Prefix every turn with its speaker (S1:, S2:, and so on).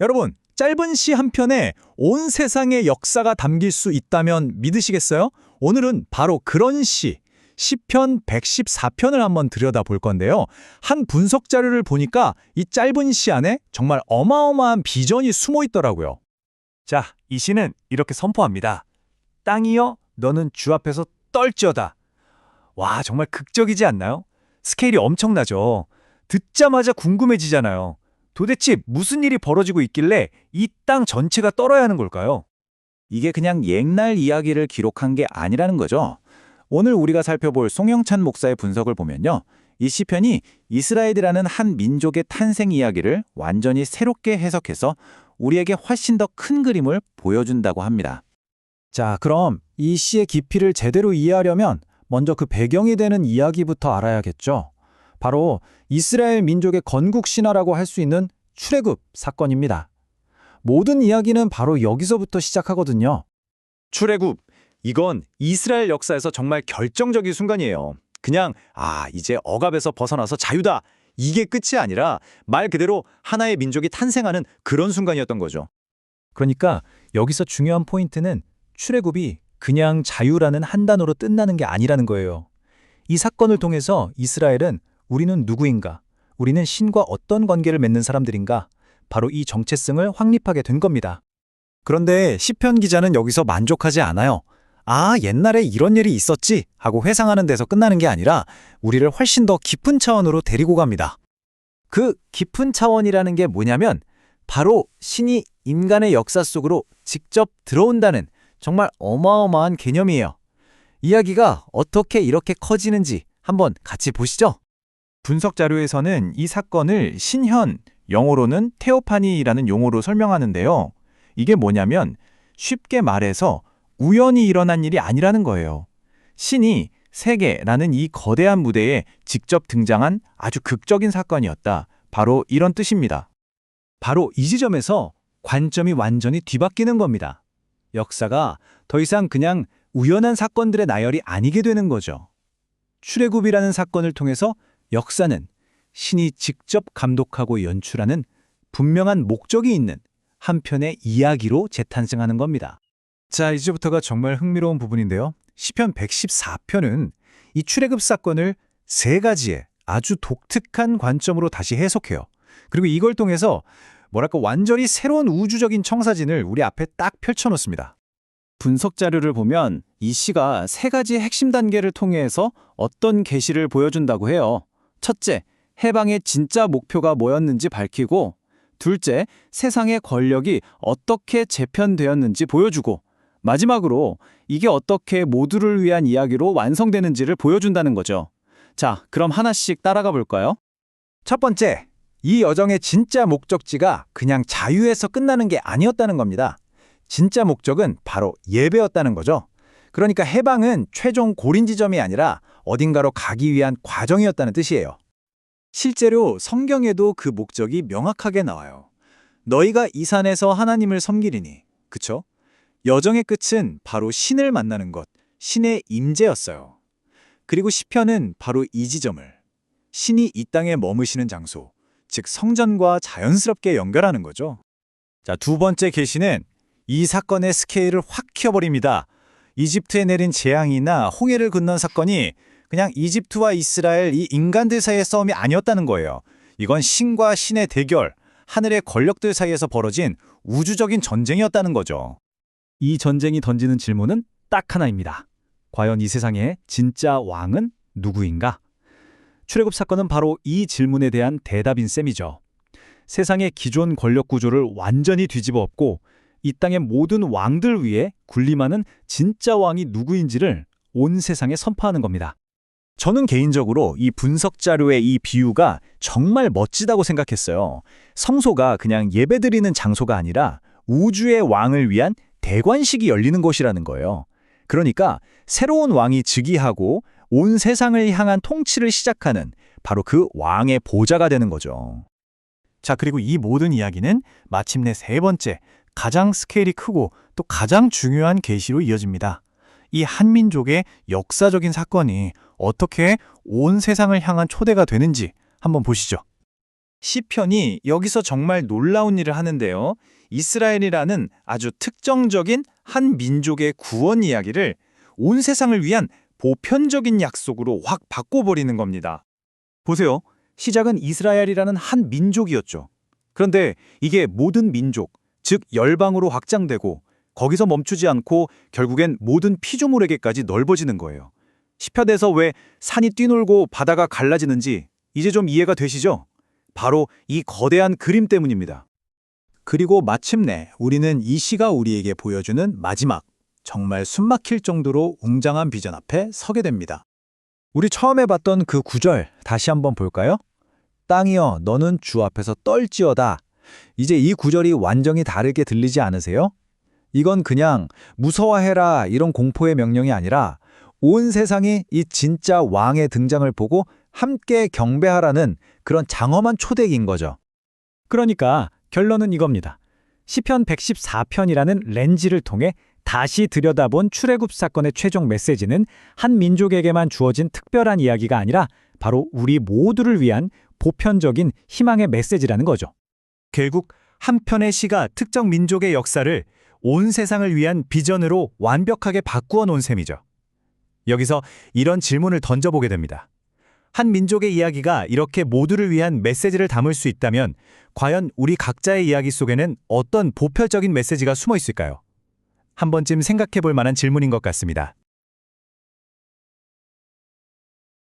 S1: 여러분, 짧은 시 한 편에 온 세상의 역사가 담길 수 있다면 믿으시겠어요? 오늘은 바로 그런 시편 114편을 한번 들여다볼 건데요. 한 분석 자료를 보니까 이 짧은 시 안에 정말 어마어마한 비전이 숨어 있더라고요.
S2: 자, 이 시는 이렇게 선포합니다. 땅이여, 너는 주 앞에서 떨지어다. 와, 정말 극적이지 않나요? 스케일이 엄청나죠. 듣자마자 궁금해지잖아요. 도대체 무슨 일이 벌어지고 있길래 이 땅 전체가 떨어야 하는 걸까요?
S1: 이게 그냥 옛날 이야기를 기록한 게 아니라는 거죠. 오늘 우리가 살펴볼 송영찬 목사의 분석을 보면요. 이 시편이 이스라엘이라는 한 민족의 탄생 이야기를 완전히 새롭게 해석해서 우리에게 훨씬 더 큰 그림을 보여준다고 합니다. 자, 그럼 이 시의 깊이를 제대로 이해하려면 먼저 그 배경이 되는 이야기부터 알아야겠죠. 바로 이스라엘 민족의 건국 신화라고 할 수 있는 출애굽 사건입니다. 모든 이야기는 바로 여기서부터 시작하거든요.
S2: 출애굽, 이건 이스라엘 역사에서 정말 결정적인 순간이에요. 그냥 이제 억압에서 벗어나서 자유다. 이게 끝이 아니라 말 그대로 하나의 민족이 탄생하는 그런 순간이었던 거죠.
S1: 그러니까 여기서 중요한 포인트는 출애굽이 그냥 자유라는 한 단어로 끝나는 게 아니라는 거예요. 이 사건을 통해서 이스라엘은 우리는 누구인가? 우리는 신과 어떤 관계를 맺는 사람들인가? 바로 이 정체성을 확립하게 된 겁니다. 그런데 시편 기자는 여기서 만족하지 않아요. 옛날에 이런 일이 있었지 하고 회상하는 데서 끝나는 게 아니라 우리를 훨씬 더 깊은 차원으로 데리고 갑니다. 그 깊은 차원이라는 게 뭐냐면 바로 신이 인간의 역사 속으로 직접 들어온다는 정말 어마어마한 개념이에요. 이야기가 어떻게 이렇게 커지는지 한번 같이 보시죠.
S2: 분석 자료에서는 이 사건을 신현, 영어로는 테오파니라는 용어로 설명하는데요. 이게 뭐냐면 쉽게 말해서 우연히 일어난 일이 아니라는 거예요. 신이 세계라는 이 거대한 무대에 직접 등장한 아주 극적인 사건이었다. 바로 이런 뜻입니다.
S1: 바로 이 지점에서 관점이 완전히 뒤바뀌는 겁니다. 역사가 더 이상 그냥 우연한 사건들의 나열이 아니게 되는 거죠. 출애굽이라는 사건을 통해서 역사는 신이 직접 감독하고 연출하는 분명한 목적이 있는 한편의 이야기로 재탄생하는 겁니다. 자, 이제부터가 정말 흥미로운 부분인데요. 시편 114편은 이 출애굽 사건을 세 가지의 아주 독특한 관점으로 다시 해석해요. 그리고 이걸 통해서 완전히 새로운 우주적인 청사진을 우리 앞에 딱 펼쳐놓습니다. 분석 자료를 보면 이 시가 세 가지 핵심 단계를 통해서 어떤 계시를 보여준다고 해요. 첫째, 해방의 진짜 목표가 뭐였는지 밝히고, 둘째, 세상의 권력이 어떻게 재편되었는지 보여주고, 마지막으로 이게 어떻게 모두를 위한 이야기로 완성되는지를 보여준다는 거죠. 자, 그럼 하나씩 따라가 볼까요? 첫 번째, 이 여정의 진짜 목적지가 그냥 자유에서 끝나는 게 아니었다는 겁니다. 진짜 목적은 바로 예배였다는 거죠. 그러니까 해방은 최종 고린 지점이 아니라 어딘가로 가기 위한 과정이었다는 뜻이에요. 실제로 성경에도 그 목적이 명확하게 나와요. 너희가 이 산에서 하나님을 섬기리니. 그쵸? 여정의 끝은 바로 신을 만나는 것, 신의 임재였어요. 그리고 시편은 바로 이 지점을 신이 이 땅에 머무시는 장소, 즉 성전과 자연스럽게 연결하는 거죠. 자, 두 번째 계시는 이 사건의 스케일을 확 키워버립니다. 이집트에 내린 재앙이나 홍해를 건넌 사건이 그냥 이집트와 이스라엘 이 인간들 사이의 싸움이 아니었다는 거예요. 이건 신과 신의 대결, 하늘의 권력들 사이에서 벌어진 우주적인 전쟁이었다는 거죠. 이 전쟁이 던지는 질문은 딱 하나입니다. 과연 이 세상의 진짜 왕은 누구인가? 출애굽 사건은 바로 이 질문에 대한 대답인 셈이죠. 세상의 기존 권력 구조를 완전히 뒤집어 엎고 이 땅의 모든 왕들 위에 군림하는 진짜 왕이 누구인지를 온 세상에 선포하는 겁니다. 저는 개인적으로 이 분석 자료의 이 비유가 정말 멋지다고 생각했어요. 성소가 그냥 예배드리는 장소가 아니라 우주의 왕을 위한 대관식이 열리는 곳이라는 거예요. 그러니까 새로운 왕이 즉위하고 온 세상을 향한 통치를 시작하는 바로 그 왕의 보좌가 되는 거죠. 자, 그리고 이 모든 이야기는 마침내 세 번째, 가장 스케일이 크고 또 가장 중요한 계시로 이어집니다. 이 한민족의 역사적인 사건이 어떻게 온 세상을 향한 초대가 되는지 한번 보시죠. 시편이 여기서 정말 놀라운 일을 하는데요. 이스라엘이라는 아주 특정적인 한 민족의 구원 이야기를 온 세상을 위한 보편적인 약속으로 확 바꿔버리는 겁니다. 보세요. 시작은 이스라엘이라는 한 민족이었죠. 그런데 이게 모든 민족, 즉 열방으로 확장되고 거기서 멈추지 않고 결국엔 모든 피조물에게까지 넓어지는 거예요. 시편에서 왜 산이 뛰놀고 바다가 갈라지는지 이제 좀 이해가 되시죠? 바로 이 거대한 그림 때문입니다. 그리고 마침내 우리는 이 시가 우리에게 보여주는 마지막, 정말 숨막힐 정도로 웅장한 비전 앞에 서게 됩니다. 우리 처음에 봤던 그 구절 다시 한번 볼까요? 땅이여 너는 주 앞에서 떨지어다. 이제 이 구절이 완전히 다르게 들리지 않으세요? 이건 그냥 무서워해라 이런 공포의 명령이 아니라 온 세상이 이 진짜 왕의 등장을 보고 함께 경배하라는 그런 장엄한 초대인 거죠. 그러니까 결론은 이겁니다. 시편 114편이라는 렌즈를 통해 다시 들여다본 출애굽 사건의 최종 메시지는 한 민족에게만 주어진 특별한 이야기가 아니라 바로 우리 모두를 위한 보편적인 희망의 메시지라는 거죠. 결국 한 편의 시가 특정 민족의 역사를 온 세상을 위한 비전으로 완벽하게 바꾸어 놓은 셈이죠. 여기서 이런 질문을 던져보게 됩니다. 한 민족의 이야기가 이렇게 모두를 위한 메시지를 담을 수 있다면 과연 우리 각자의 이야기 속에는 어떤 보편적인 메시지가 숨어 있을까요? 한 번쯤 생각해 볼 만한 질문인 것 같습니다.